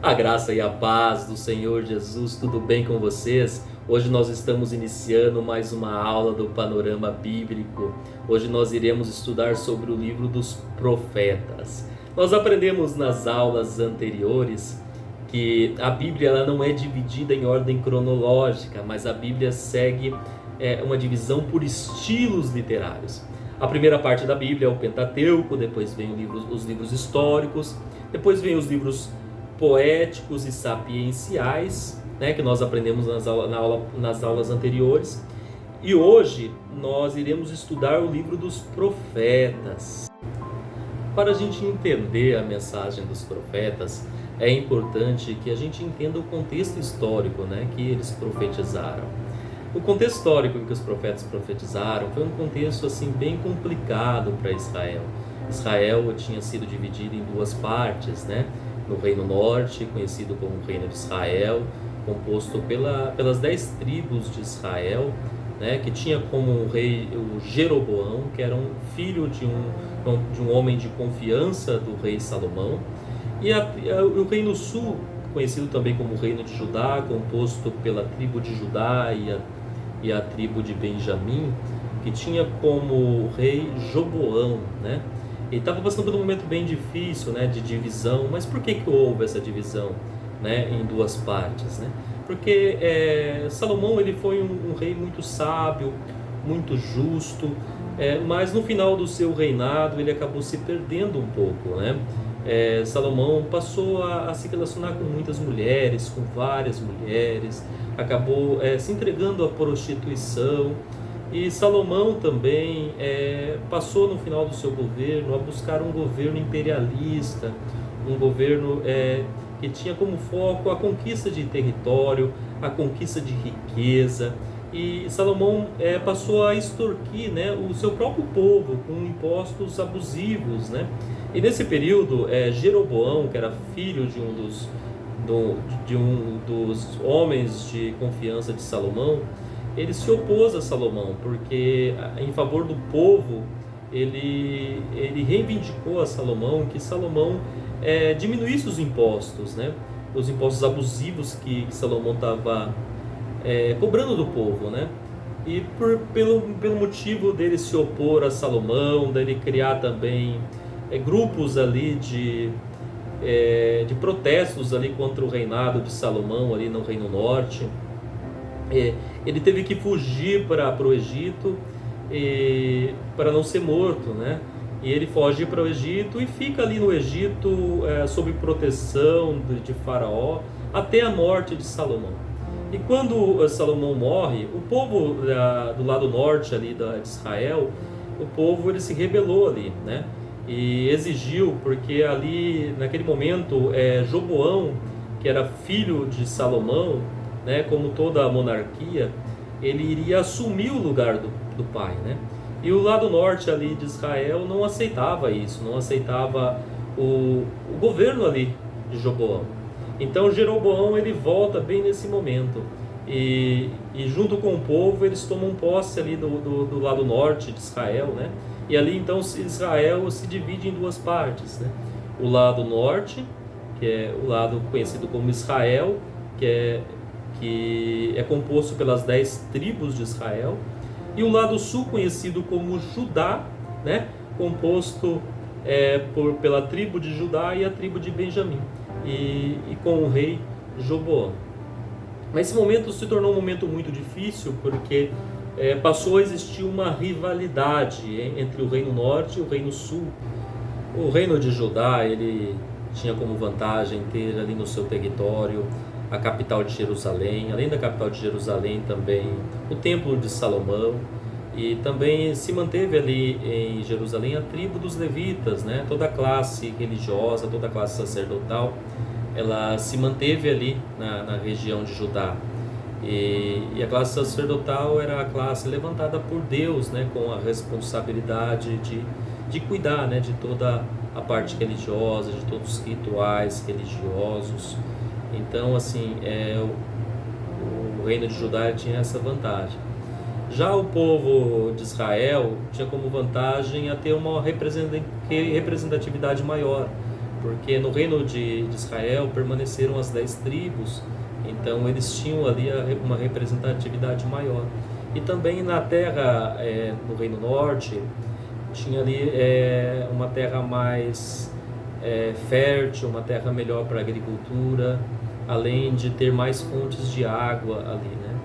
A graça e a paz do Senhor Jesus, tudo bem com vocês? Hoje nós estamos iniciando mais uma aula do Panorama Bíblico. Hoje nós iremos estudar sobre o livro dos profetas. Nós aprendemos nas aulas anteriores que a Bíblia ela não é dividida em ordem cronológica, mas a Bíblia segue uma divisão por estilos literários. A primeira parte da Bíblia é o Pentateuco, depois vem os livros históricos, depois vem os livros poéticos e sapienciais, né, que nós aprendemos nas aulas anteriores. E hoje nós iremos estudar o livro dos profetas. Para a gente entender a mensagem dos profetas, é importante que a gente entenda o contexto histórico, né, que eles profetizaram. O contexto histórico em que os profetas profetizaram foi um contexto assim bem complicado para Israel. Israel tinha sido dividido em duas partes, né? No Reino Norte, conhecido como o Reino de Israel, composto pelas 10 tribos de Israel, né? Que tinha como rei o Jeroboão, que era um filho de um homem de confiança do rei Salomão. E o Reino Sul, conhecido também como o Reino de Judá, composto pela tribo de Judá e a tribo de Benjamim, que tinha como rei Joboão, né? Ele estava passando por um momento bem difícil, né, de divisão. Mas por que houve essa divisão, né, em duas partes, né? Porque Salomão ele foi um rei muito sábio, muito justo, mas no final do seu reinado ele acabou se perdendo um pouco, né? Salomão passou a se relacionar com muitas mulheres, com várias mulheres, acabou se entregando à prostituição. E Salomão também passou no final do seu governo a buscar um governo imperialista, um governo que tinha como foco a conquista de território, a conquista de riqueza. E Salomão passou a extorquir, né, o seu próprio povo com impostos abusivos, né? E nesse período, Jeroboão, que era filho de um dos homens de confiança de Salomão, ele se opôs a Salomão, porque em favor do povo, ele reivindicou a Salomão que Salomão diminuísse os impostos, né? Os impostos abusivos que Salomão estava cobrando do povo, né? E pelo motivo dele se opor a Salomão, dele criar também grupos ali de protestos ali contra o reinado de Salomão ali no Reino Norte, ele teve que fugir para o Egito para não ser morto, né? E ele foge para o Egito e fica ali no Egito sob proteção de Faraó até a morte de Salomão. E quando Salomão morre, o povo do lado norte ali de Israel, o povo ele se rebelou ali, né? E exigiu, porque ali naquele momento Joboão, que era filho de Salomão, né, como toda a monarquia, ele iria assumir o lugar do pai, né? E o lado norte ali de Israel não aceitava isso, não aceitava o governo ali de Joboão. Então Jeroboão ele volta bem nesse momento e junto com o povo eles tomam posse ali do lado norte de Israel, né? E ali então Israel se divide em duas partes, né? O lado norte, que é o lado conhecido como Israel, que é composto pelas 10 tribos de Israel, e o lado sul, conhecido como Judá, né, composto pela tribo de Judá e a tribo de Benjamim, e com o rei Joboão. Mas esse momento se tornou um momento muito difícil, porque passou a existir uma rivalidade entre o Reino Norte e o Reino Sul. O Reino de Judá ele tinha como vantagem ter ali no seu território a capital de Jerusalém, além da capital de Jerusalém também o Templo de Salomão, e também se manteve ali em Jerusalém a tribo dos levitas, né? Toda a classe religiosa, toda a classe sacerdotal, ela se manteve ali na região de Judá. E a classe sacerdotal era a classe levantada por Deus, né? Com a responsabilidade de cuidar, né? De toda a parte religiosa, de todos os rituais religiosos. Então, assim, o reino de Judá tinha essa vantagem. Já o povo de Israel tinha como vantagem a ter uma representatividade maior, porque no reino de Israel permaneceram as 10 tribos, então eles tinham ali uma representatividade maior. E também na terra, no Reino Norte, tinha ali uma terra mais fértil, uma terra melhor para a agricultura, além de ter mais fontes de água ali, né?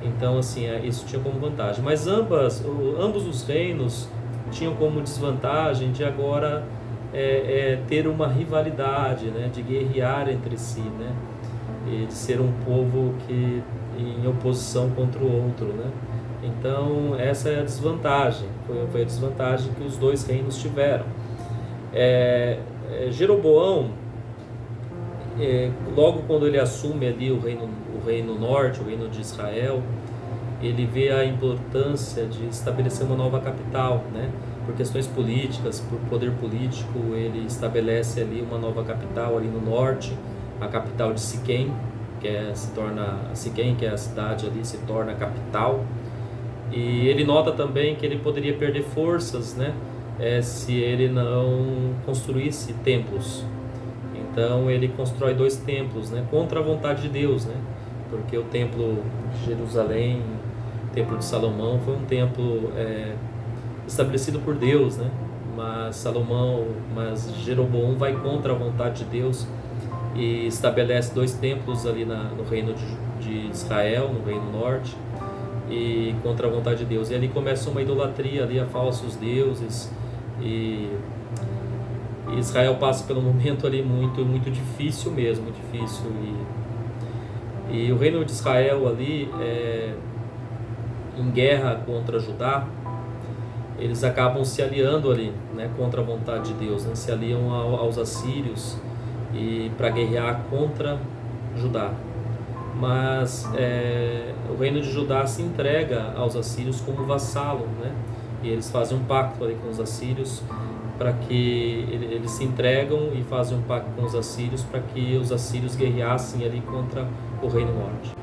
Então, assim, isso tinha como vantagem. Mas ambos os reinos tinham como desvantagem de agora ter uma rivalidade, né? De guerrear entre si, né? E de ser um povo que em oposição contra o outro, né? Então essa é a desvantagem, foi a desvantagem que os dois reinos tiveram. Jeroboão, logo quando ele assume ali o reino norte, o reino de Israel, ele vê a importância de estabelecer uma nova capital, né? Por questões políticas, por poder político, ele estabelece ali uma nova capital ali no norte, a capital de Siquém, Siquém, que é a cidade ali, se torna a capital. E ele nota também que ele poderia perder forças, né, se ele não construísse templos. Então ele constrói 2 templos, né, contra a vontade de Deus, né, porque o templo de Jerusalém, o templo de Salomão, foi um templo estabelecido por Deus, né, mas Jeroboão vai contra a vontade de Deus e estabelece 2 templos ali no reino de Israel, no reino norte, e contra a vontade de Deus. E ali começa uma idolatria ali a falsos deuses, e Israel passa pelo momento ali muito, muito difícil mesmo, muito difícil. E o reino de Israel ali, em guerra contra Judá, eles acabam se aliando ali, né, contra a vontade de Deus, né, se aliam aos assírios e para guerrear contra Judá. Mas o reino de Judá se entrega aos assírios como vassalo, né? E eles fazem um pacto ali com os assírios para que eles se entregam e fazem um pacto com os assírios para que os assírios guerreassem ali contra o reino norte.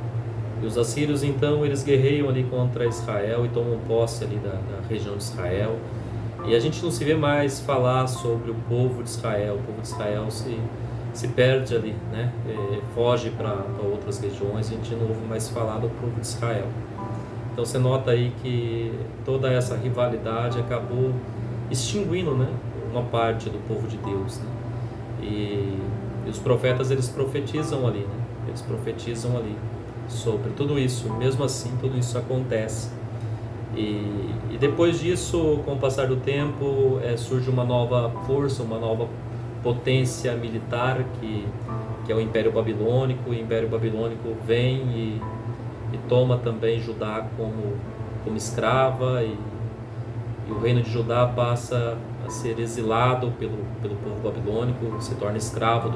E os assírios então eles guerreiam ali contra Israel e tomam posse ali da região de Israel. E a gente não se vê mais falar sobre o povo de Israel. O povo de Israel se perde ali, né? Foge para outras regiões, a gente não ouve mais falar do povo de Israel. Então você nota aí que toda essa rivalidade acabou extinguindo, né, uma parte do povo de Deus, né? E os profetas eles profetizam ali, né? Eles profetizam ali sobre tudo isso. Mesmo assim, tudo isso acontece. E depois disso, com o passar do tempo, surge uma nova força, uma nova potência militar que é o Império Babilônico. O Império Babilônico vem e toma também Judá como escrava, e o reino de Judá passa a ser exilado pelo povo babilônico, se torna escravo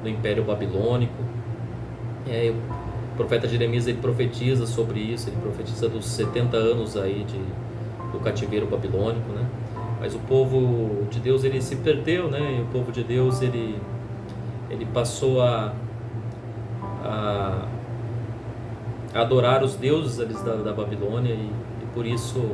do Império Babilônico. O profeta Jeremias ele profetiza sobre isso, ele profetiza dos 70 anos aí do cativeiro babilônico, né? Mas o povo de Deus ele se perdeu, né? E o povo de Deus ele passou a adorar os deuses da Babilônia, e por isso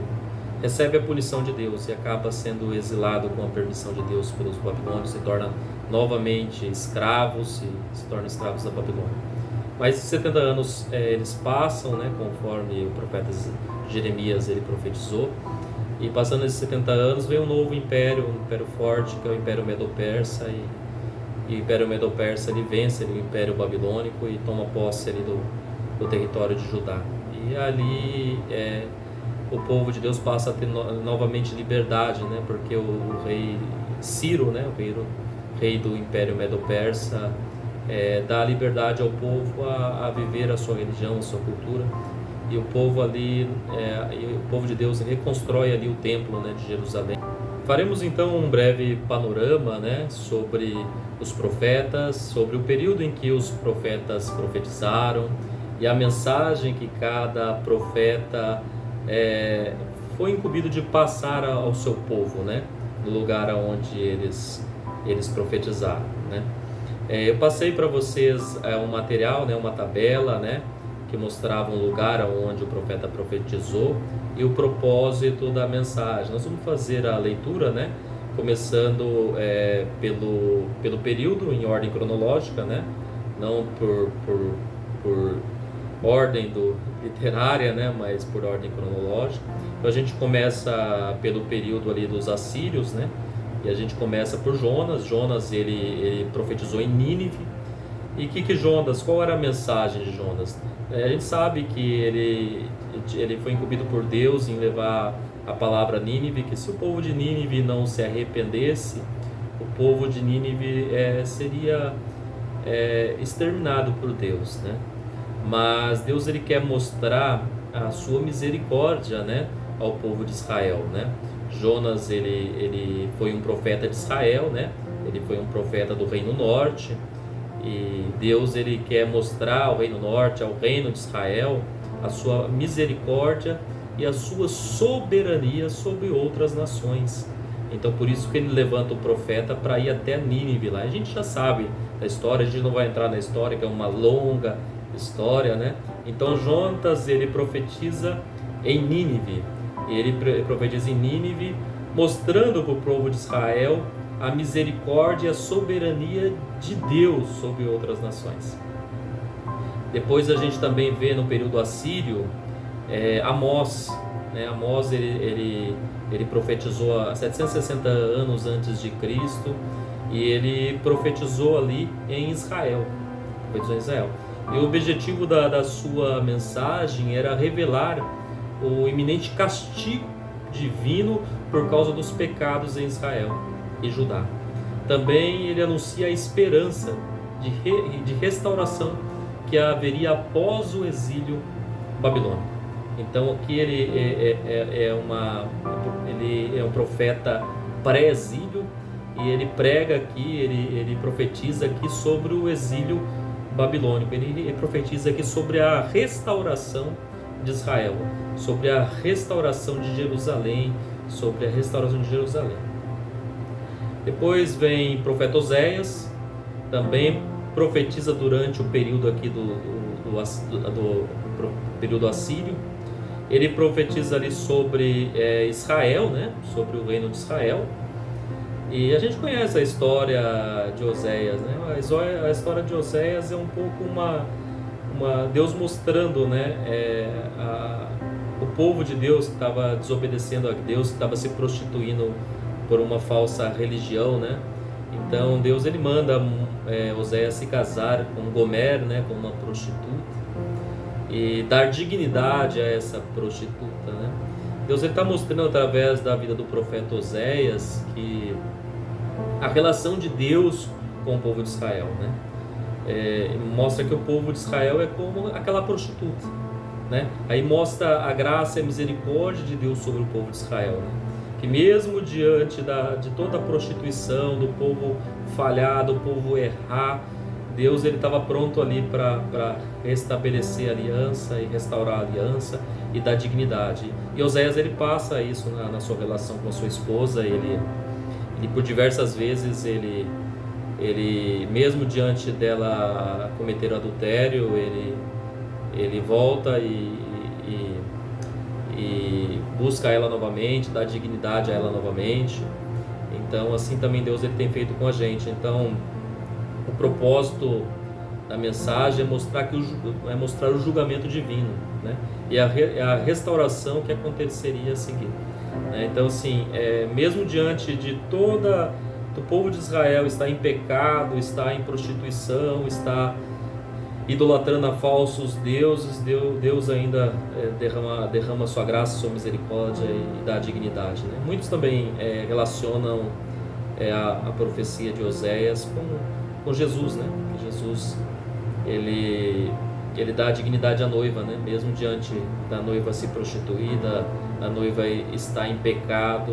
recebe a punição de Deus e acaba sendo exilado com a permissão de Deus pelos babilônios, se torna novamente escravos e se torna escravos da Babilônia. Mas 70 anos eles passam, né, conforme o profeta Jeremias ele profetizou, e passando esses 70 anos vem um novo império, um império forte, que é o Império Medo-Persa, e o Império Medo-Persa ele vence o Império Babilônico e toma posse ali do território de Judá. E ali o povo de Deus passa a ter novamente liberdade, né, porque o rei Ciro, né, o rei do Império Medo-Persa, dá liberdade ao povo a viver a sua religião, a sua cultura, e o povo ali, o povo de Deus reconstrói ali o templo, né, de Jerusalém. Faremos então um breve panorama, né, sobre os profetas, sobre o período em que os profetas profetizaram e a mensagem que cada profeta foi incumbido de passar ao seu povo, né, no lugar onde eles profetizaram, né. Eu passei para vocês um material, né, uma tabela, né, que mostrava um lugar onde o profeta profetizou e o propósito da mensagem. Nós vamos fazer a leitura, né, começando pelo período em ordem cronológica, né? Não por ordem literária, né? Mas por ordem cronológica. Então a gente começa pelo período ali dos assírios, né? E a gente começa por Jonas. Jonas ele profetizou em Nínive. E Jonas, qual era a mensagem de Jonas? A gente sabe que ele foi incumbido por Deus em levar a palavra a Nínive, que se o povo de Nínive não se arrependesse, o povo de Nínive seria exterminado por Deus, né? Mas Deus ele quer mostrar a sua misericórdia, né, ao povo de Israel, né? Jonas ele foi um profeta de Israel, né? Ele foi um profeta do Reino Norte. E Deus ele quer mostrar ao Reino Norte, ao Reino de Israel, a sua misericórdia e a sua soberania sobre outras nações. Então por isso que ele levanta o profeta para ir até Nínive lá. A gente já sabe da história, a gente não vai entrar na história, que é uma longa história, né? Então Jonas ele profetiza em Nínive. Ele profetiza em Nínive, mostrando para o povo de Israel a misericórdia e a soberania de Deus sobre outras nações. Depois a gente também vê no período assírio Amós, né? Amós ele profetizou há 760 anos antes de Cristo e ele profetizou ali em Israel, E o objetivo da sua mensagem era revelar o iminente castigo divino por causa dos pecados em Israel e Judá. Também ele anuncia a esperança de restauração que haveria após o exílio babilônico. Então aqui ele é um profeta pré-exílio e ele prega aqui, ele profetiza aqui sobre o exílio babilônico. Ele profetiza aqui sobre a restauração de Israel, sobre a restauração de Jerusalém, Depois vem o profeta Oséias, também profetiza durante o período aqui do período assírio. Ele profetiza ali sobre Israel, né? Sobre o reino de Israel. E a gente conhece a história de Oséias, né? A história de Oséias é um pouco uma Deus mostrando, né? O povo de Deus que estava desobedecendo a Deus, que estava se prostituindo por uma falsa religião, né? Então Deus ele manda Oséias se casar com Gomer, né? Com uma prostituta e dar dignidade a essa prostituta, né? Deus está mostrando através da vida do profeta Oséias que a relação de Deus com o povo de Israel, né? Mostra que o povo de Israel é como aquela prostituta, né? Aí mostra a graça e a misericórdia de Deus sobre o povo de Israel, né? Que mesmo diante de toda a prostituição, do povo falhar, do povo errar, Deus ele estava pronto ali para restabelecer a aliança e restaurar a aliança e dar dignidade. E Oséias ele passa isso na sua relação com a sua esposa. Ele por diversas vezes ele mesmo diante dela cometer adultério, ele volta e busca ela novamente, dá dignidade a ela novamente. Então assim também Deus ele tem feito com a gente. Então o propósito da mensagem é mostrar o julgamento divino, né? E a restauração que aconteceria a seguir, né? Então assim, mesmo diante de toda do povo de Israel está em pecado, está em prostituição, está idolatrando a falsos deuses, Deus ainda derrama sua graça, sua misericórdia e dá dignidade, né? Muitos também relacionam a profecia de Oséias com Jesus, né? Jesus ele dá dignidade à noiva, né? Mesmo diante da noiva se prostituir, a noiva está em pecado,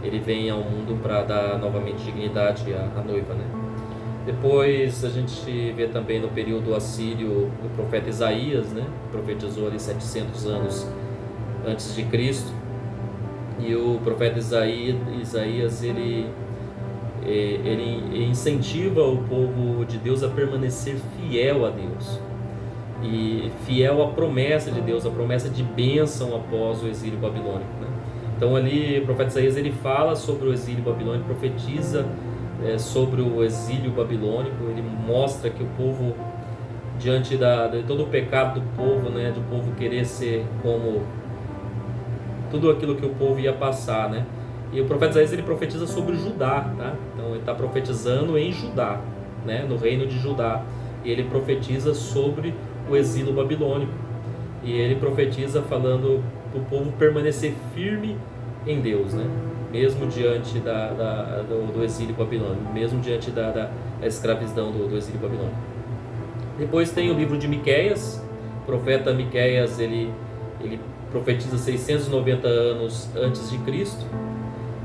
ele vem ao mundo para dar novamente dignidade à noiva, né? Depois a gente vê também no período assírio o profeta Isaías, né? Profetizou ali 700 anos antes de Cristo. E o profeta Isaías ele incentiva o povo de Deus a permanecer fiel a Deus e fiel à promessa de Deus, a promessa de bênção após o exílio babilônico, né? Então ali o profeta Isaías ele fala sobre o exílio babilônico, profetiza sobre o exílio babilônico, ele mostra que o povo, diante de todo o pecado do povo, né, do povo querer ser como tudo aquilo que o povo ia passar, né? E o profeta Isaías ele profetiza sobre Judá, tá? Então ele está profetizando em Judá, né? No reino de Judá, e ele profetiza sobre o exílio babilônico, e ele profetiza falando para o povo permanecer firme em Deus, né? Mesmo diante do exílio babilônico, mesmo diante da escravidão do exílio babilônico. Depois tem o livro de Miqueias. O profeta Miqueias ele profetiza 690 anos antes de Cristo,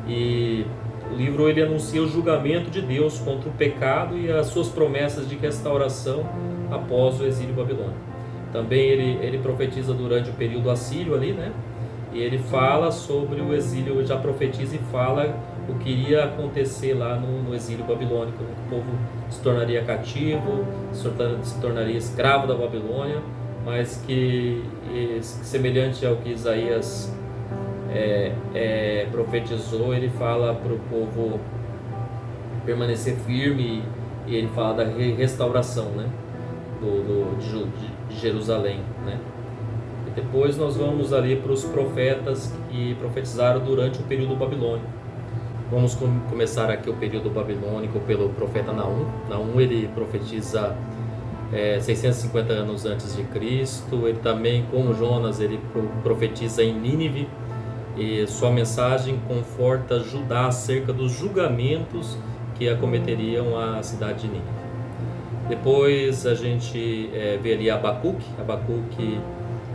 e o livro ele anuncia o julgamento de Deus contra o pecado e as suas promessas de restauração após o exílio babilônico. Também ele profetiza durante o período assírio ali, né? E ele fala sobre o exílio, já profetiza e fala o que iria acontecer lá no exílio babilônico, que o povo se tornaria cativo, se tornaria escravo da Babilônia, mas que semelhante ao que Isaías profetizou, ele fala para o povo permanecer firme, e ele fala da restauração, né, de Jerusalém, né? E depois nós vamos ali para os profetas que profetizaram durante o período babilônico. Vamos começar aqui o período babilônico pelo profeta Naum. Naum ele profetiza 650 anos antes de Cristo. Ele também, como Jonas, ele profetiza em Nínive, e sua mensagem conforta Judá acerca dos julgamentos que acometeriam a cidade de Nínive. Depois a gente vê ali Abacuque. Abacuque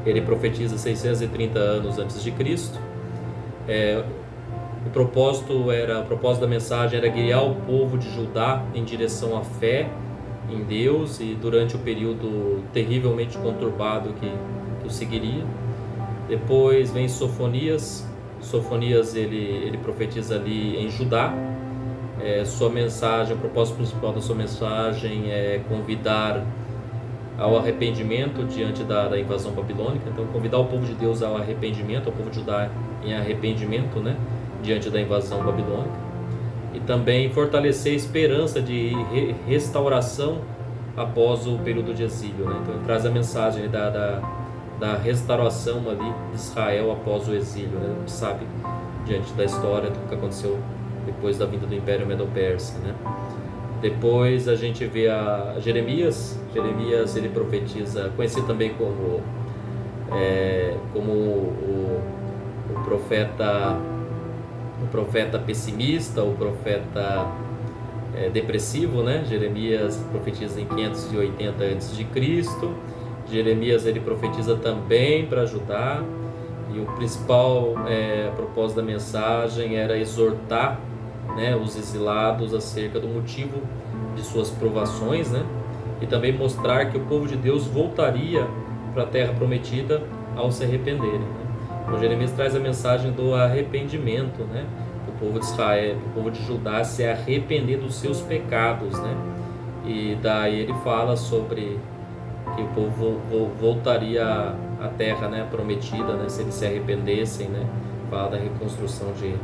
ele profetiza 630 anos antes de Cristo. O propósito da mensagem era guiar o povo de Judá em direção à fé em Deus, e durante o período terrivelmente conturbado que o seguiria. Depois vem Sofonias. Sofonias ele profetiza ali em Judá. Sua mensagem, o propósito principal da sua mensagem é convidar ao arrependimento diante da invasão babilônica. Então, convidar o povo de Deus ao arrependimento, o povo de Judá em arrependimento, né, diante da invasão babilônica. E também fortalecer a esperança de restauração após o período de exílio, né? Então, ele traz a mensagem da restauração ali de Israel após o exílio, né? A gente sabe, diante da história do que aconteceu depois da vinda do Império Medo-Persa, né? Depois a gente vê a Jeremias. Jeremias ele profetiza, conhecido também como o profeta pessimista, o profeta depressivo, né? Jeremias profetiza em 580 a.C. Jeremias ele profetiza também para Judá, e o principal propósito da mensagem era exortar, né, os exilados acerca do motivo de suas provações, né? E também mostrar que o povo de Deus voltaria para a terra prometida ao se arrependerem, né? Então, Jeremias traz a mensagem do arrependimento, né? O povo de Israel, o povo de Judá se arrepender dos seus pecados, né? E daí ele fala sobre que o povo voltaria à terra, né, prometida, né, se eles se arrependessem, né? Fala da reconstrução de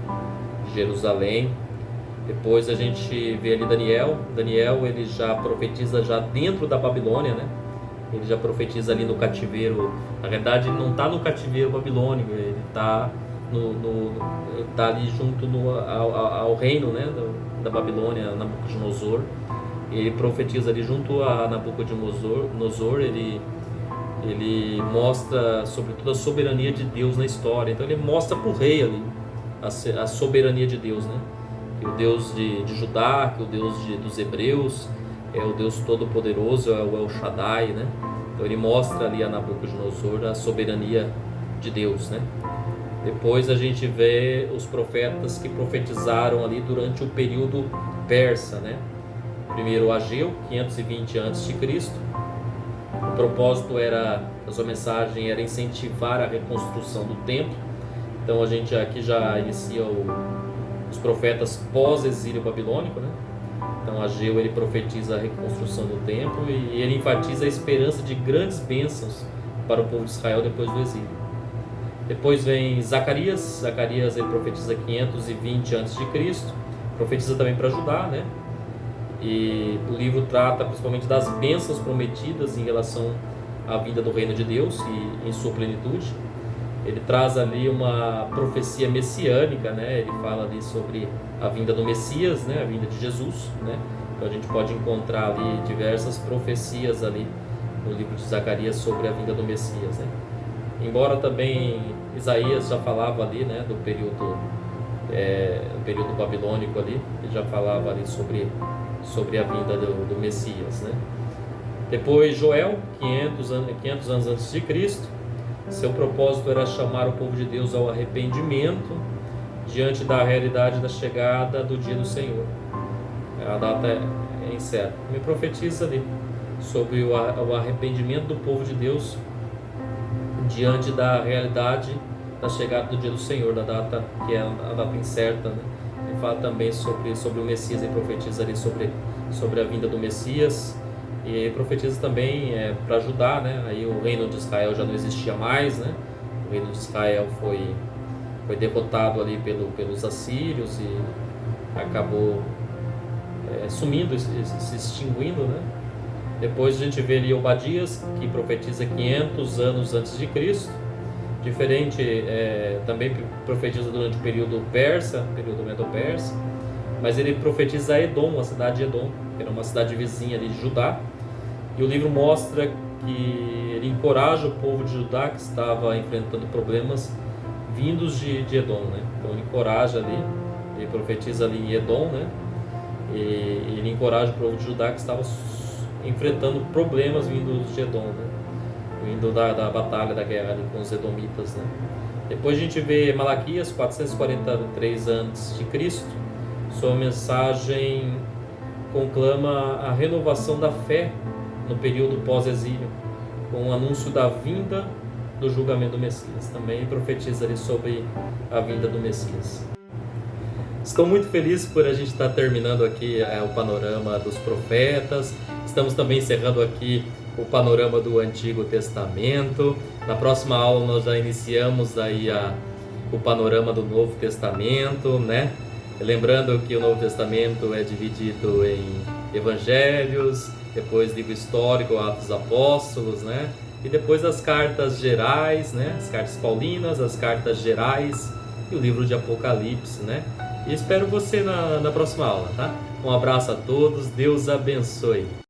Jerusalém. Depois a gente vê ali Daniel. Daniel ele já profetiza já dentro da Babilônia, né? Ele já profetiza ali no cativeiro. Na verdade, ele não está no cativeiro babilônico, ele está tá ali junto ao reino, né, da Babilônia, Nabucodonosor. Ele profetiza ali junto a Nabucodonosor. Ele mostra sobre toda a soberania de Deus na história. Então ele mostra para o rei ali a soberania de Deus, né? Que o Deus de Judá, que o Deus dos hebreus é o Deus todo-poderoso, é o El Shaddai, né? Então ele mostra ali a Nabucodonosor a soberania de Deus, né? Depois a gente vê os profetas que profetizaram ali durante o período persa, né? Primeiro Ageu, 520 a.C. O propósito a sua mensagem era incentivar a reconstrução do templo. Então a gente aqui já inicia os profetas pós-exílio babilônico, né? Então Ageu ele profetiza a reconstrução do templo, e ele enfatiza a esperança de grandes bênçãos para o povo de Israel depois do exílio. Depois vem Zacarias. Zacarias ele profetiza 520 a.C., profetiza também para Judá, né? E o livro trata principalmente das bênçãos prometidas em relação à vinda do reino de Deus e em sua plenitude. Ele traz ali uma profecia messiânica, né? Ele fala ali sobre a vinda do Messias, né? A vinda de Jesus, né? Então a gente pode encontrar ali diversas profecias ali no livro de Zacarias sobre a vinda do Messias, né? Embora também Isaías já falava ali, né? Do período babilônico ali, ele já falava ali sobre a vinda do Messias, né? Depois Joel, 500 anos antes de Cristo. Seu propósito era chamar o povo de Deus ao arrependimento diante da realidade da chegada do dia do Senhor. A data é incerta. Me profetiza ali sobre o arrependimento do povo de Deus diante da realidade da chegada do dia do Senhor, da data que é a data incerta, né? Ele fala também sobre o Messias e profetiza ali sobre a vinda do Messias. E profetiza também para Judá, né? Aí o reino de Israel já não existia mais, né? O reino de Israel foi derrotado ali pelos assírios e acabou sumindo, se extinguindo, né? Depois a gente vê ali Obadias, que profetiza 500 anos antes de Cristo. Diferente, também profetiza durante o período persa, período medo-persa, mas ele profetiza Edom, a cidade de Edom, que era uma cidade vizinha ali de Judá. E o livro mostra que ele encoraja o povo de Judá que estava enfrentando problemas vindos de Edom, né? Então ele encoraja ali, ele profetiza ali em Edom, né? E ele encoraja o povo de Judá que estava enfrentando problemas vindos de Edom, né? Vindo da batalha, da guerra ali com os edomitas, né? Depois a gente vê Malaquias, 443 a.C., sua mensagem conclama a renovação da fé no período pós-exílio, com o anúncio da vinda do julgamento do Messias. Também profetiza ali sobre a vinda do Messias. Estou muito feliz por a gente estar terminando aqui o panorama dos profetas. Estamos também encerrando aqui o panorama do Antigo Testamento. Na próxima aula nós já iniciamos aí o panorama do Novo Testamento, né? Lembrando que o Novo Testamento é dividido em evangelhos, depois livro histórico, Atos dos Apóstolos, né? E depois as cartas gerais, né? As cartas paulinas, as cartas gerais e o livro de Apocalipse, né? E espero você na próxima aula, tá? Um abraço a todos, Deus abençoe.